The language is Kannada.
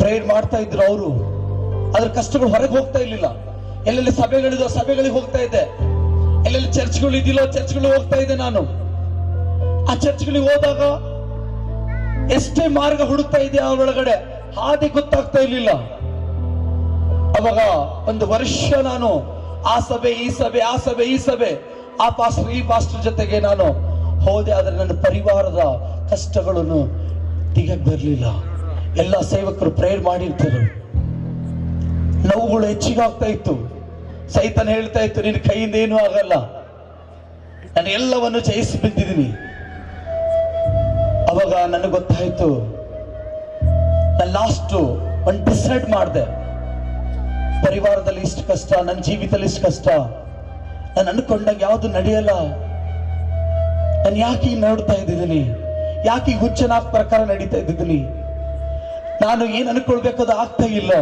ಪ್ರೇಯರ್ ಮಾಡ್ತಾ ಇದ್ರು ಅವರು. ಅದ್ರ ಕಷ್ಟಗಳು ಹೊರಗೆ ಹೋಗ್ತಾ ಇರ್ಲಿಲ್ಲ. ಎಲ್ಲೆಲ್ಲಿ ಸಭೆಗಳಿದೋ ಸಭೆಗಳಿಗೆ ಹೋಗ್ತಾ ಇದ್ದೆ, ಎಲ್ಲೆಲ್ಲಿ ಚರ್ಚ್ಗಳು ಇದಿಲ್ಲೋ ಚರ್ಚ್ಗಳು ಹೋಗ್ತಾ ಇದ್ದೆ ನಾನು. ಆ ಚರ್ಚ್ಗಳಿಗೆ ಹೋದಾಗ ಎಷ್ಟೇ ಮಾರ್ಗ ಹುಡುಕ್ತಾ ಇದೆಯಾ ಅವರೊಳಗಡೆ ಹಾದಿ ಗೊತ್ತಾಗ್ತಾ ಇರ್ಲಿಲ್ಲ. ಅವಾಗ ಒಂದು ವರ್ಷ ನಾನು ಆ ಸಭೆ ಈ ಸಭೆ ಆ ಸಭೆ ಈ ಸಭೆ, ಆ ಪಾಸ್ಟರ್ ಈ ಪಾಸ್ಟರ್ ಜೊತೆಗೆ ನಾನು ಹೋದೆ. ಆದ್ರೆ ನನ್ನ ಪರಿವಾರದ ಕಷ್ಟಗಳನ್ನು ತೆಗೆಯಕ್ ಬರ್ಲಿಲ್ಲ. ಎಲ್ಲ ಸೇವಕರು ಪ್ರೇಯರ್ ಮಾಡಿರ್ತಾರೆ, ನೋವುಗಳು ಹೆಚ್ಚಿಗಾಗ್ತಾ ಇತ್ತು. ಸೈತಾನ ಹೇಳ್ತಾ ಇತ್ತು, ನಿನ್ನ ಕೈಯಿಂದ ಏನೂ ಆಗಲ್ಲ, ನಾನು ಎಲ್ಲವನ್ನು ಜಯಿಸಿ ಬಿದ್ದಿದ್ದೀನಿ. ಅವಾಗ ನನಗೆ ಗೊತ್ತಾಯ್ತು, ನಾನು ಲಾಸ್ಟ್ ಒಂದು ಡಿಸೈಡ್ ಮಾಡಿದೆ, ಪರಿವಾರದಲ್ಲಿ ಇಷ್ಟು ಕಷ್ಟ, ನನ್ನ ಜೀವಿತದಲ್ಲಿ ಇಷ್ಟು ಕಷ್ಟ, ನಾನು ಅನ್ಕೊಂಡಾಗ ಯಾವುದು ನಡೆಯಲ್ಲ. ನಾನು ಯಾಕೆ ಈಗ ನೋಡ್ತಾ ಇದ್ದೀನಿ, ಯಾಕೆ ಹುಚ್ಚನ ಪ್ರಕಾರ ನಡೀತಾ ಇದ್ದೀನಿ, ನಾನು ಏನ್ ಅನ್ಕೊಳ್ಬೇಕು ಅದು ಆಗ್ತಾ ಇಲ್ಲ.